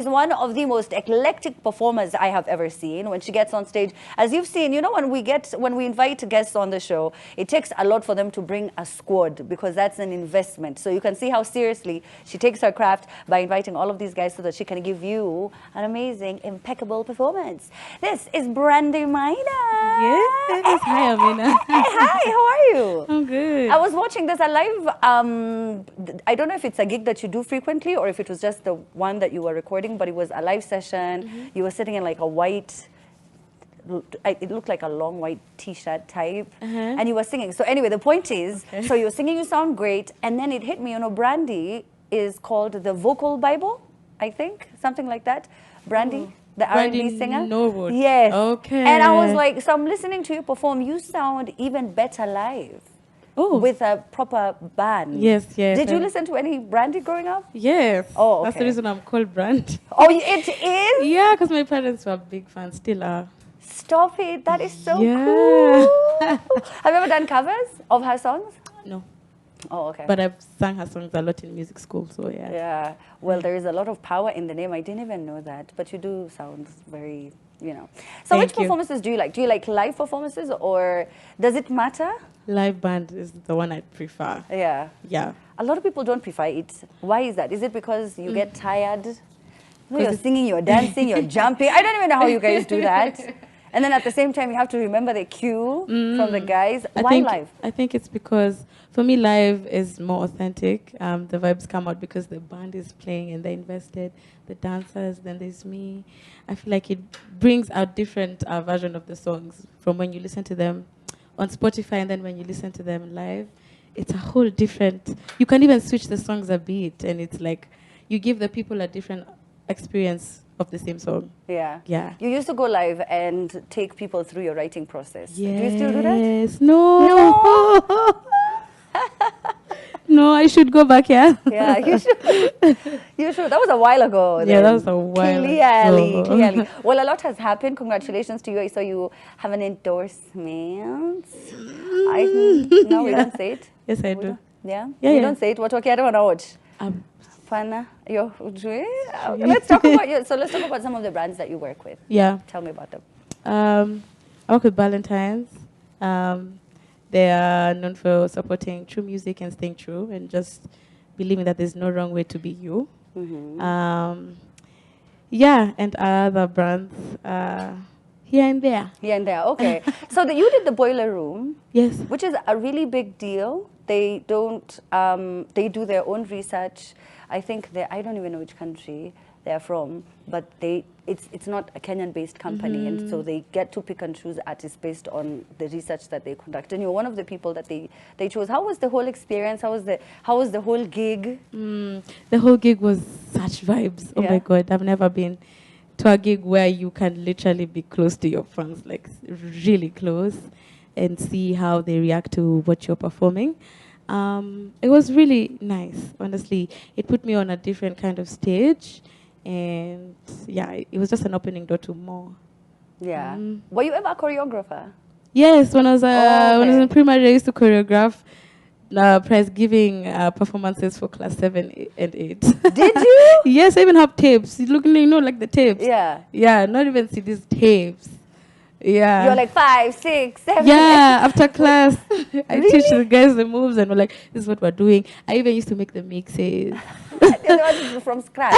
is one of the most eclectic performers I have ever seen when she gets on stage. As you've seen, you know, when we invite guests on the show, it takes a lot for them to bring a squad because that's an investment. So you can see how seriously she takes her craft by inviting all of these guys so that she can give you an amazing, impeccable performance. This is Brandy Maina. Yes. Hi, Amina. Hi, how are you? I'm good. I was watching this live. I don't know if it's a gig that you do frequently or if it was just the one that you were recording, but it was a live session. You were sitting in like a white, it looked like a long white t-shirt type, and you were singing. So anyway, the point is, so you're singing, you sound great, and then it hit me, you know, Brandy is called the vocal Bible, I think, something like that. Brandy, the R&B singer. Norwood. Yes. Okay. And I was like, so I'm listening to you perform, you sound even better live. Oh. With a proper band. Yes. Did you listen to any Brandy growing up? Yes. Oh, okay. That's the reason I'm called Brandy. Oh, it is? Yeah, because my parents were big fans, still are. Stop it. That is so Yeah. cool. Have you ever done covers of her songs? No. Oh, okay. But I've sang her songs a lot in music school, so yeah. Yeah. Well, there is a lot of power in the name. I didn't even know that. But you do sound very, you know. So Thank which performances do you like? Do you like live performances or does it matter? Live band is the one I prefer. Yeah. Yeah. A lot of people don't prefer it. Why is that? Is it because you get tired? No, you're singing, you're dancing, you're jumping. I don't even know how you guys do that. And then at the same time, you have to remember the cue from the guys. Why live? I think it's because, for me, live is more authentic. The vibes come out because the band is playing and they invested, the dancers, then there's me. I feel like it brings out different version of the songs from when you listen to them on Spotify and then when you listen to them live. It's a whole different, you can even switch the songs a bit and it's like, you give the people a different experience of the same song. Yeah. Yeah. You used to go live and take people through your writing process. Yes. Do you still do that? Yes. No. No, I should go back, yeah? Yeah, you should. You should. That was a while ago. Yeah, then. that was a while ago. Clearly. Well, a lot has happened. Congratulations to you. I saw you have an endorsement. No, we don't say it. Yes, I do. Yeah? Yeah, We don't say it. What okay, I don't know what. Fana, let's talk about you. So let's talk about some of the brands that you work with. Yeah. Tell me about them. I work with Valentine's. They are known for supporting true music and staying true and just believing that there's no wrong way to be you. Yeah, and other brands here and there. Here and there, okay. So you did the Boiler Room. Yes. Which is a really big deal. They don't, they do their own research. I think I don't even know which country they're from, but it's not a Kenyan-based company, and so they get to pick and choose artists based on the research that they conduct. And you're one of the people that they chose. How was the whole experience? How was the whole gig? The whole gig was such vibes. Oh my God, I've never been to a gig where you can literally be close to your fans, like really close, and see how they react to what you're performing. It was really nice, honestly. It put me on a different kind of stage. And yeah, it was just an opening door to more. Yeah. Were you ever a choreographer? Yes, when I was in primary, I used to choreograph prize giving performances for class 7 and 8. Did you? Yes, I even have tapes. You know, like the tapes. Yeah. Yeah, not even see these tapes. Yeah. You're like 5, 6, 7. Yeah, after class, I Really? teach the guys the moves and we're like, this is what we're doing. I even used to make the mixes. From scratch.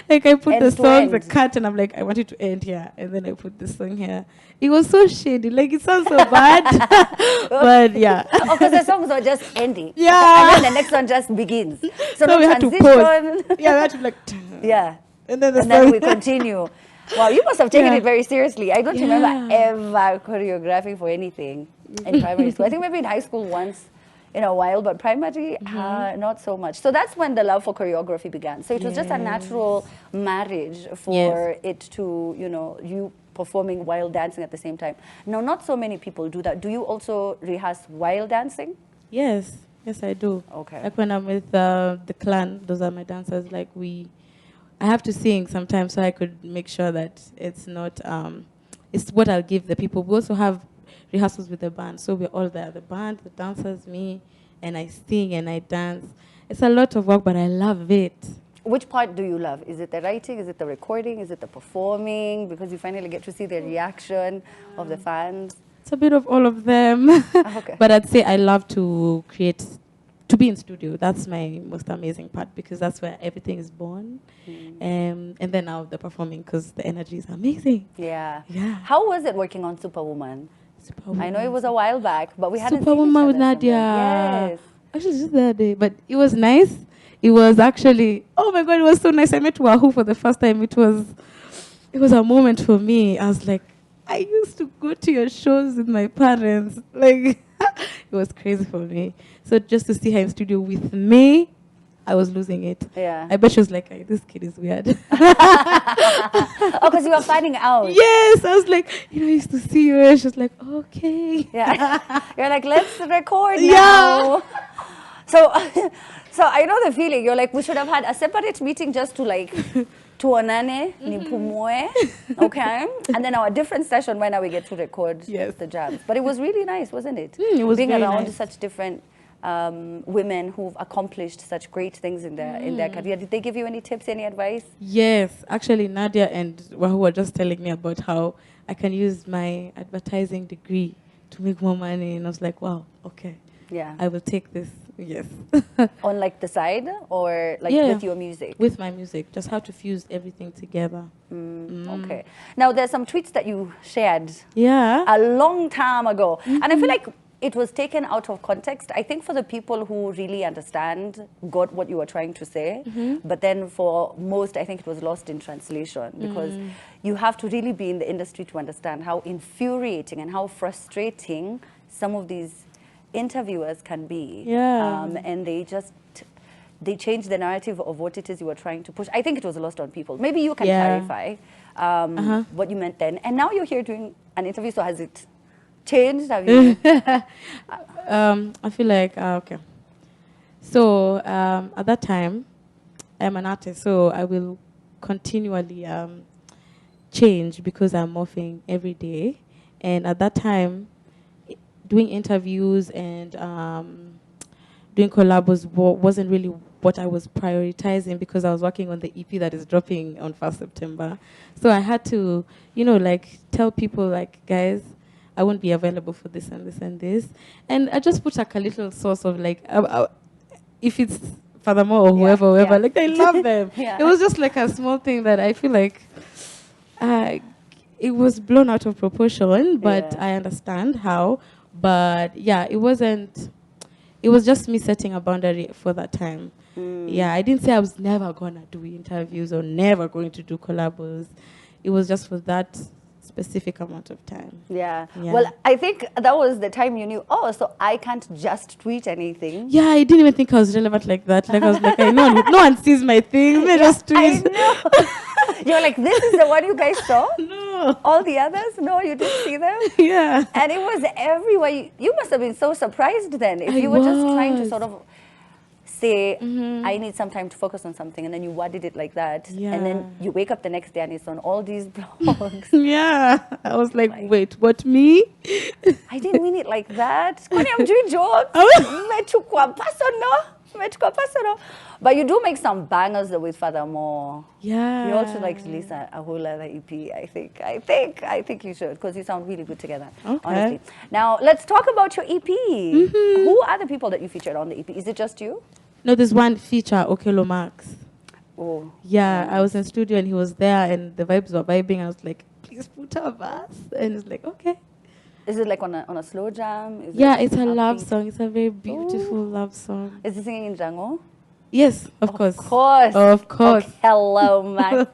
Like I put the song, the end. cut, and I'm like, I want it to end here. And then I put the song here. It was so shady. Like, it sounds so bad. But yeah. Oh, because the songs are just ending. Yeah. And then the next one just begins. So no we had to transition. pause. Yeah, we had to be like, Yeah. and then the And then song. we continue. Wow, you must have taken it very seriously. I don't remember ever choreographing for anything in primary school. I think maybe in high school once in a while, but primary, not so much. So that's when the love for choreography began. So it was just a natural marriage for it to, you know, you performing while dancing at the same time. Now, not so many people do that. Do you also rehearse while dancing? Yes, I do. Okay. Like when I'm with the clan, those are my dancers. Like I have to sing sometimes so I could make sure that it's not, it's what I'll give the people. We also have rehearsals with the band, so we're all there. The band, the dancers, me, and I sing and I dance. It's a lot of work, but I love it. Which part do you love? Is it the writing? Is it the recording? Is it the performing? Because you finally get to see the reaction of the fans. It's a bit of all of them. Okay. But I'd say I love to create, to be in studio. That's my most amazing part because that's where everything is born. And then now the performing because the energy is amazing. Yeah. Yeah. How was it working on Superwoman? Superwoman. I know it was a while back, but we hadn't seen each Superwoman other with since Nadia. then. Yes. Actually, just the other day, but it was nice. It was actually, oh my God, it was so nice. I met Wahoo for the first time. It was a moment for me. I was like, I used to go to your shows with my parents. Like, it was crazy for me. So just to see her in studio with me, I was losing it. Yeah. I bet she was like, "Hey, this kid is weird." Oh, because you were finding out. Yes, I was like, I used to see you. And she was like, okay. Yeah. You're like, let's record Yeah. now. So, so I know the feeling. You're like, we should have had a separate meeting just to like, tuonane, nipumue, okay? And then our different session when now we get to record the jams. But it was really nice, wasn't it? It was being very around nice. such different women who've accomplished such great things in their career. Did they give you any tips, any advice? Yes, actually, Nadia and Wahoo were just telling me about how I can use my advertising degree to make more money. And I was like, wow, okay. Yeah. I will take this, yes. On like the side or like with your music? With my music, just how to fuse everything together. Okay. Now, there's some tweets that you shared a long time ago. And I feel like it was taken out of context. I think for the people who really understand, got what you were trying to say. But then for most, I think it was lost in translation because you have to really be in the industry to understand how infuriating and how frustrating some of these interviewers can be. And they change the narrative of what it is you were trying to push. I think it was lost on people. Maybe you can clarify what you meant then. And now you're here doing an interview, so has it changed? Have you? I feel like, okay. So at that time, I'm an artist, so I will continually change because I'm morphing every day. And at that time, doing interviews and doing collabs wasn't really what I was prioritizing because I was working on the EP that is dropping on 1st September. So I had to, like tell people like, guys, I won't be available for this and this and this. And I just put like a little source of like, if it's Furthermore or whoever, like I love them. It was just like a small thing that I feel like it was blown out of proportion, but I understand how. But yeah, it wasn't, it was just me setting a boundary for that time. Yeah, I didn't say I was never gonna do interviews or never going to do collabs. It was just for that specific amount of time. Yeah. Well, I think that was the time you knew, oh, so I can't just tweet anything. Yeah, I didn't even think I was relevant like that. Like I was like, no one sees my thing. They just tweet. I know. You're like, this is the one you guys saw? No. All the others? No, you didn't see them? Yeah. And it was everywhere. You must have been so surprised then if you were just trying to sort of say, I need some time to focus on something, and then you worded it like that. Yeah. And then you wake up the next day and it's on all these blogs. Yeah. I was like, wait, what, me? I didn't mean it like that. I'm doing jokes. Personal. But you do make some bangers with Furthermore. Yeah. You also like release a whole other EP, I think. I think you should, because you sound really good together, honestly. Now, let's talk about your EP. Who are the people that you featured on the EP? Is it just you? No, there's one feature, Okelo Max. Oh. Yeah, I was in studio and he was there and the vibes were vibing. I was like, please put a verse. And it's like, okay. Is it like on a slow jam? It's a love song. It's a very beautiful love song. Is he singing in Django? Yes, of course. Of course. Okay, hello, Max.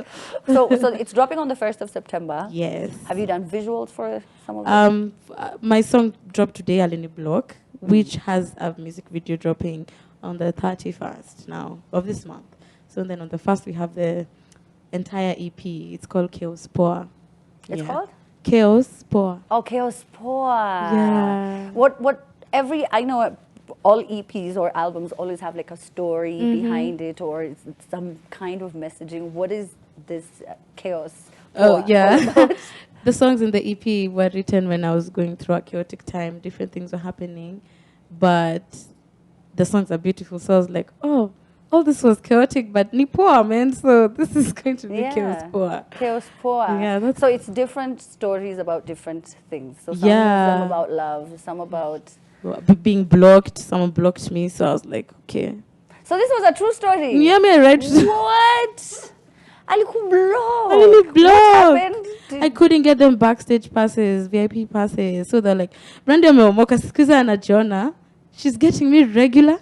so it's dropping on the 1st of September. Yes. Have you done visuals for some of them? My song dropped today, Alini Block, which has a music video dropping on the 31st now of this month. So then on the 1st we have the entire EP. It's called Chaos Poa. It's called? Chaos Poa. Oh, Chaos Poa. Yeah. I know all EPs or albums always have like a story behind it or it's some kind of messaging. What is this Chaos Poa? Oh, yeah. The songs in the EP were written when I was going through a chaotic time. Different things were happening. But the songs are beautiful. So I was like, oh, all this was chaotic, but ni poa, man. So this is going to be chaos Yeah. poa. Chaos poa. Yeah, that's- So it's different stories about different things. So some Yeah. about love, some about... Being blocked, someone blocked me, so I was like, okay. So this was a true story? Yeah, man, right? What? Alikublock. Blocked. What happened? I couldn't get them backstage passes, VIP passes. So they're like, Brandy ameomoka, sikiza anajiona. She's getting me regular.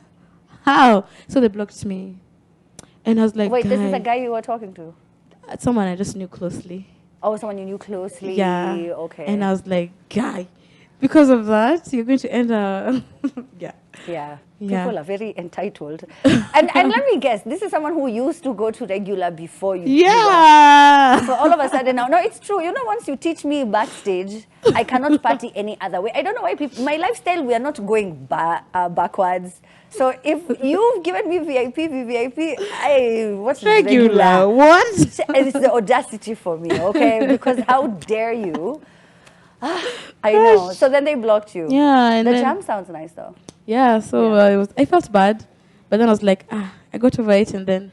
How? So they blocked me. And I was like, Wait, this is guy, a guy you were talking to? someone I just knew closely. Oh, someone you knew closely. Yeah. Okay. And I was like, guy, because of that, you're going to end up. Yeah. Yeah. Yeah. People are very entitled. and let me guess, this is someone who used to go to regular before you. Yeah. So all of a sudden now, no, it's true. You know, once you teach me backstage, I cannot party any other way. I don't know why people, my lifestyle, we are not going backwards. So if you've given me VIP, what's regular? What? It's the audacity for me, okay? Because how dare you? I know. So then they blocked you. Yeah. And The then, jam sounds nice though. yeah, so I felt bad, but then I was like, I got over it, and then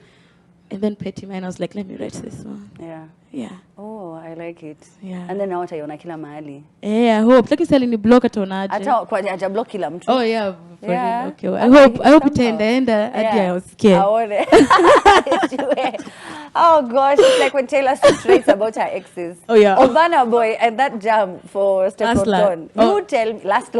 Petty Man, I was like, let me write this one. Yeah. Yeah. Oh, I like it. Yeah. And then now utaiona kila mahali. Yeah, I hope. Like you said, ni block ataonaje. Hata kwa hajablock kila mtu. Oh yeah. Yeah. Okay. Well, Okay, I hope somehow. itaenda hadi Yeah. I was scared. Aone. Oh gosh, it's like when Taylor Swift writes about her exes. Oh, yeah. Obana Boy and that jam for Stephen Don. Oh. You tell me, last.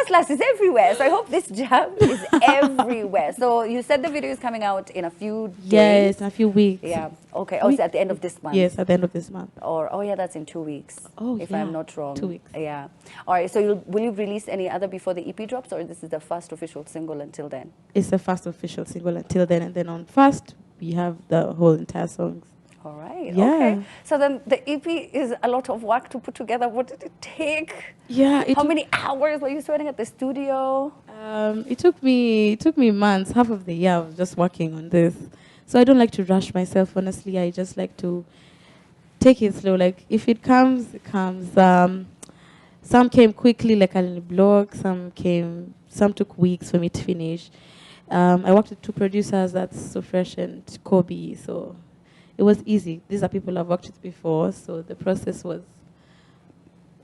Last is everywhere. So I hope this jam is everywhere. So you said the video is coming out in a few days. Yes, in a few weeks. Yeah. Okay. Oh, it's at the end of this month. Yes, at the end of this month. Or oh yeah, that's in 2 weeks. Oh, if yeah. I'm not wrong. 2 weeks. Yeah. All right. So will you release any other before the EP drops, or this is the first official single until then? It's the first official single until then, and then on first we have the whole entire songs. All right. Yeah. Okay. So then the EP is a lot of work to put together. What did it take? Yeah. How many hours were you spending at the studio? It took me months, half of the year of just working on this. So I don't like to rush myself, honestly. I just like to take it slow. Like if it comes, it comes. Some came quickly, like a blog. Some took weeks for me to finish. I worked with 2 producers, that's So Fresh and Kobe. So it was easy. These are people I've worked with before, so the process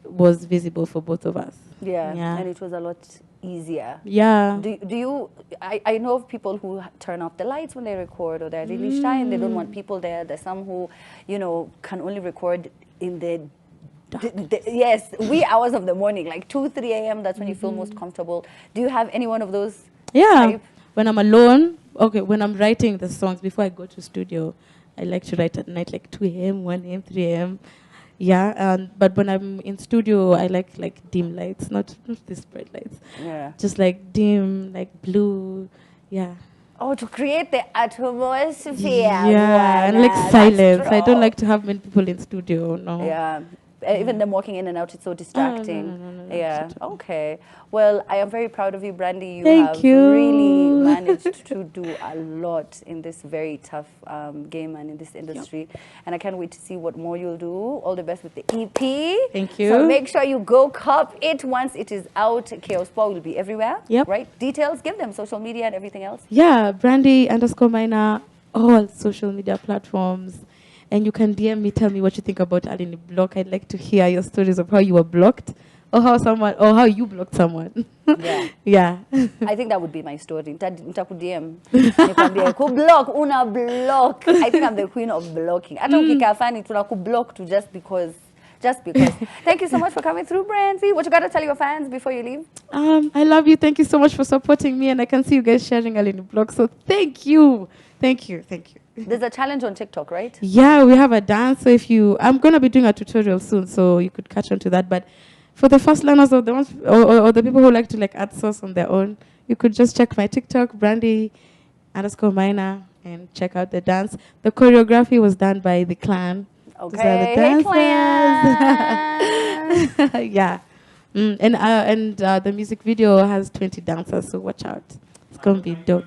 was visible for both of us. Yeah. Yeah. And it was a lot easier. Yeah. Do you, I know of people who turn off the lights when they record, or they're really shy and they don't want people there. There's some who, you know, can only record in the yes, wee hours of the morning, like 2, 3 a.m. That's when you feel most comfortable. Do you have any one of those? Yeah. type? When I'm alone, okay, when I'm writing the songs before I go to studio, I like to write at night, like 2 a.m., 1 a.m., 3 a.m. Yeah, but when I'm in studio, I like dim lights, not these bright lights. Yeah. Just like dim, like blue, yeah. Oh, to create the atmosphere. Yeah, and like That's silence. I true. don't like to have many people in studio, no. Yeah. Even them walking in and out, it's so distracting. no, Yeah. Okay. Well, I am very proud of you, Brandy. You Thank have you. really managed to do a lot in this very tough game and in this industry. And I can't wait to see what more you'll do. All the best with the EP. Thank you. So make sure you go cop it once it is out. Chaos Paul will be everywhere. Yep. Right? Details, give them social media and everything else. Yeah, Brandy_Maina, all social media platforms. And you can DM me, tell me what you think about Alini Block. I'd like to hear your stories of how you were blocked, or how you blocked someone. Yeah. Yeah. I think that would be my story. Nitakudm. Nikwambie kublock, una block. I think I'm the queen of blocking. Hata ukikaa fani tunakublock to just because. Thank you so much for coming through, Brandy. What you got to tell your fans before you leave? I love you. Thank you so much for supporting me, and I can see you guys sharing Alini Block. So thank you. Thank you. There's a challenge on TikTok, right? Yeah, we have a dance. So I'm going to be doing a tutorial soon, so you could catch on to that. But for the first learners or the ones, or the people who like to like add sauce on their own, you could just check my TikTok, Brandy_Maina, and check out the dance. The choreography was done by the clan. Okay, Those are the dancers. Yeah. And the music video has 20 dancers, so watch out. It's going to be dope.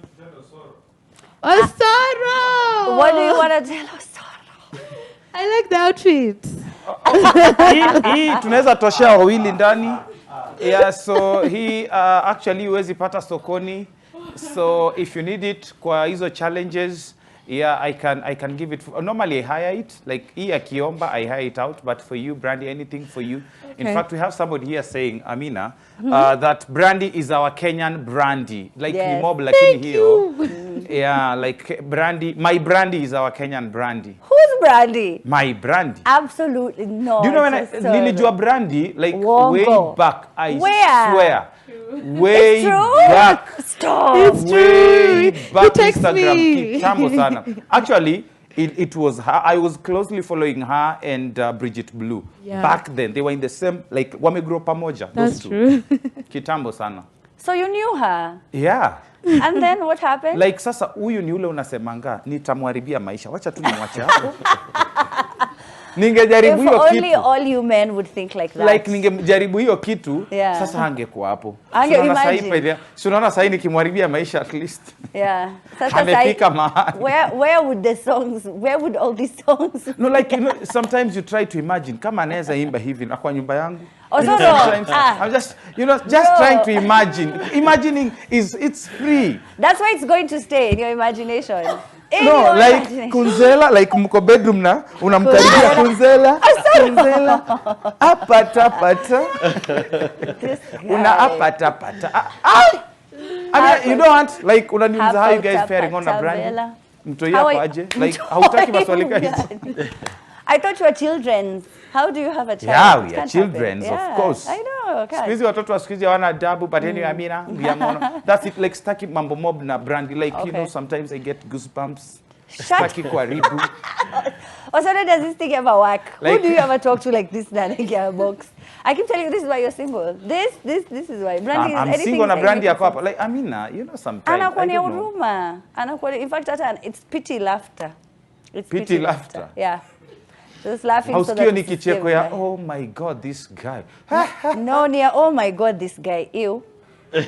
Osoro! What do you want to tell Osoro? I like the outfit. Hii tunaweza toshea wawili ndani. Yeah, so hii actually huwezi pata sokoni. So if you need it kwa hizo challenges, yeah, I can give it. Normally I hire it, like hii akiomba, I hire it out. But for you, Brandy, anything for you. In fact, we have somebody here saying, Amina, that Brandy is our Kenyan Brandy. Like Yes. ni mob lakini hiyo. Yeah, like Brandy, my Brandy is our Kenyan Brandy. Who's Brandy? My Brandy. Absolutely no. Do you know when it's just nilijua Brandy, like Wongo. way back, I Where? swear. Way It's true? back. Stop. It's Way true. back He texts Instagram. me. Kitambo sana. Actually, it was her. I was closely following her and Bridget Blue. Yeah. Back then, they were in the same, like, wamegrow pamoja. That's those two. true. Kitambo sana. So you knew her. Yeah. And then what happened? Like, sasa huyu ni ule unasemanga, nitamharibia maisha. Wacha tu nimwache hapo. Ningejaribu If hiyo only kitu. all you men would think like that. Like ningejaribu hiyo kitu, Yeah. sasa hangekuwa hapo. Ange Unaona sahi imagine. pale, si unaona sahi nikimharibia maisha at least. Yeah. Sasa Amefika sai- mahali. where would the songs, where would all these songs? No, like, you know, sometimes you try to imagine, kama anaweza imba hivi na kwa nyumba yangu. Osoro, Sometimes I'm just, you know, just Bro. trying to imagine. Imagining it's free. that's why it's going to stay in your imagination. In No, your like imagination. Kunzela, like mko bedroom na unamkaribia Kunzela. Kunzela. Apata pata. This Una guy. apata pata. I mean, you don't want, like, unaniuliza how you guys faring on a brand. Mtoi How yako are- aje? Like, hautaki maswali kama hizo. I thought you were children. How do you have a child? Yeah, It we are can't children, happen. of Yeah, course. I know. Siku hizi watoto wa siku hizi hawana adabu, but anyway, Amina, mono. That's it, like, staki mambo mob na Brandy. Like, you know, Okay. sometimes I get goosebumps. Shut Staki kuharibu. Osoro, does this thing ever work? Who Like- do you ever talk to like this Nanika box? I keep telling you, this is why you're single. This is why. Brandy is I'm anything single na is Brandy anything. yako hapa. Like, Amina, you know, sometimes, I Anakuonea don't know. huruma. Anakuonea, in fact, it's pity laughter. It's Pity laughter. Yeah. Just laughing so Hausikio that ni it's kicheko ya, safe. oh my God, this guy. No, near, oh my God, this guy, ew.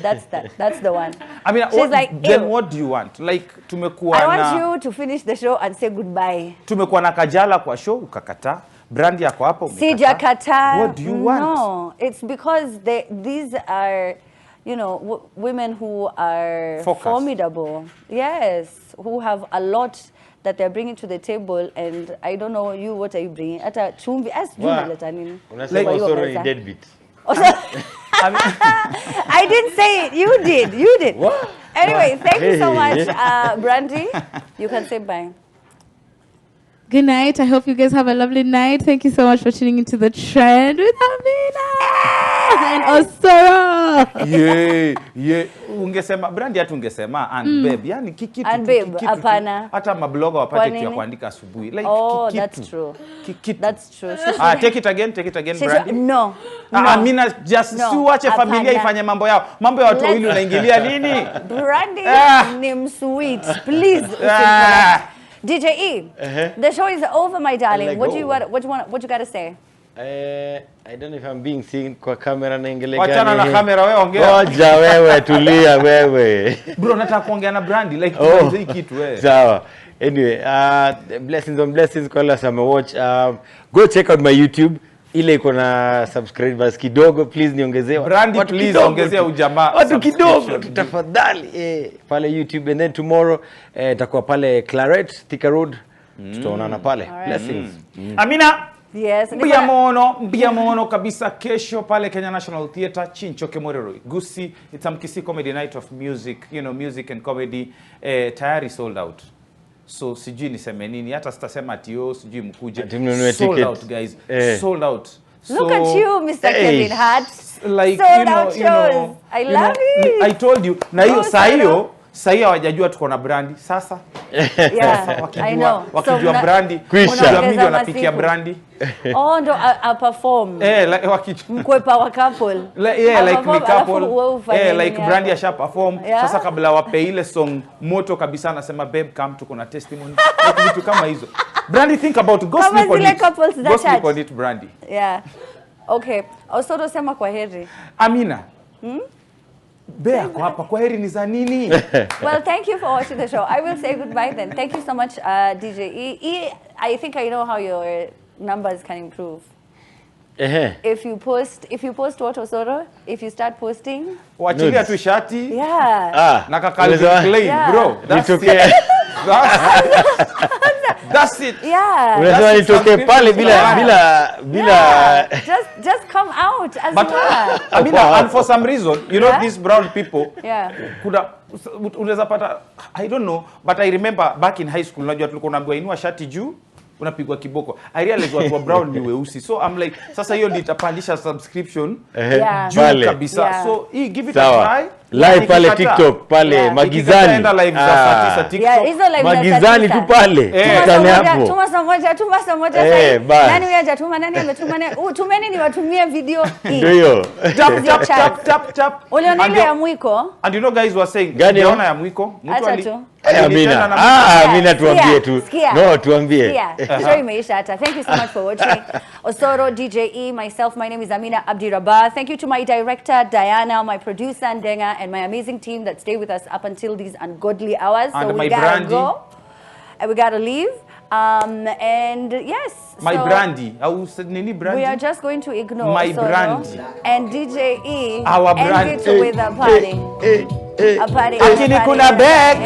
That's the one. I mean, She's what, like, then ew. what do you want? Like, tumekuwa I want na, you to finish the show and say goodbye. tumekuwa na Kajala kwa show, ukakataa. Brandy yako hapo, umekataa. Sijakata. What do you want? No, it's because these are, you know, women who are Focused. formidable. Yes, who have a lot that they're bringing to the table, and I don't know you, what are you bringing? Ata chumvi, as unaleta nini? Unasema Kwa hiyo Osoro ni meza. deadbeat. I didn't say it. You did. You did. What? Anyway, thank you so Hey. much, Brandy. You can say bye. Good night. I hope you guys have a lovely night. Thank you so much for tuning into The Trend with Amina and Osoro. Yeah. Ungesema Brandy, hata ungesema and babe. Yani kikitu. And babe, kikitu tu. hapana. Hata mabloga wapate Kwa kitu ya nini? kuandika asubuhi. Like, Oh, kikitu. that's true. Kikitu. That's true. Take it again, Brandy. No. Amina, just No, si uache familia hapana. ifanye mambo yao. Mambo ya watu Let's- wawili unaingilia nini? Brandy, name sweet. Please. DJ E, the show is over, my darling. Like, What do you oh. what you got to say? I don't know if I'm being seen kwa kamera na ingele Wachana na kamera, wewe ongea. Ngoja wewe, tulia wewe. Bro, nataka kuongea na Brandy, like, Oh. tumalize hii kitu wewe. Sawa. Anyway, blessings on blessings kwa wale watch. Go check out my YouTube. Ile iko na subscribers kidogo, please niongezee. Brandy, Watu please kidogo ongezea tu. ujamaa Watu kidogo subscription. tafadhali. Pale YouTube, and then tomorrow itakuwa pale Claret, Thika Road. Tutaonana pale. Blessings. Amina. Yes. Mbia mono kabisa kesho pale Kenya National Theatre, Chinchoke Morero. Gusi, it's Mkisi Comedy Night of Music, you know, music and comedy, tayari sold out. So sijui niseme nini, hata sitasema ati sijui mkuje. Ati mnunue Sold ticket. out, guys. Eh. Sold out. Look So, at you, Mr. Hey. Kevin Hart. like, Sold out shows. I love it. I told you. Na Oh, hiyo saa sold hiyo, out. saa hiyo hawajajua tuko na Brandy. Sasa Yeah, I know. wakijua mna- Brandy, Kwisha. wanajua mimi Unaongeza wanapikia masiku. Brandy. Oh, ndo a perform. Like wakijua Mkwepa wa couple. Yeah, like Perform, ni couple. alafu wewe ufanye Like nini Brandy hapo? asha perform. Yeah. Sasa kabla wape ile song moto kabisa anasema babe come tuko na testimony. Like vitu kama hizo. Brandy, think about it. Go Kama sleep on zile it. couples za Go sleep church. on it, Brandy. Yeah. Okay. Osoro sema kwa heri. Amina. Bea kwa hapa kwa heri ni za nini? Well, thank you for watching the show. I will say goodbye then. Thank you so much, DJ E. I think I know how your numbers can improve. If you post what Osoro, if you start posting, Wachilia tu shati. yeah. Na Calvin Klein, Yeah. bro. That's it. That's it. Yeah. Unasema nitoke pale bila Just come out as But you are. I mean, and for some reason, you know, Yeah. these brown people, Yeah. unaweza pata, I don't know, but I remember back in high school, unajua tulikuwa tunaambiwa inua shati juu, unapigwa kiboko. I realized watu wa brown ni weusi. So I'm like, sasa hiyo ndio itapandisha subscription Yeah. juu kabisa. Yeah. So give it Sawa. a try. Live pale Nikikataa, TikTok pale Yeah. magizani. Enda live za saa 9 TikTok. Yeah, hizo live za Magizani saa tu 9. pale. Tukutane hapo. Tuma saa moja bas. nani huyo hajatuma, nani ametuma, tumeni niwatumie video hii. Ndio hiyo. Tap. Uliona ile ya mwiko? And you know guys were saying, Gani unaona ya mwiko? Acha tu. Amina. Amina tuambie tu. No, tuambie. Yeah, show imeisha hata. Thank you so much for watching. Osoro, DJE, myself, my name is Amina Abdirabah. Thank you to my director, Diana, my producer, Ndenga, and my amazing team that stay with us up until these ungodly hours. And So my we gotta Brandy. go. And we gotta leave. And yes. My so Brandy. Au nini Brandy? we are just going to ignore My Osoro Brandy. and DJE. Our end Brandy. it with a party. A party. Lakini kuna bag.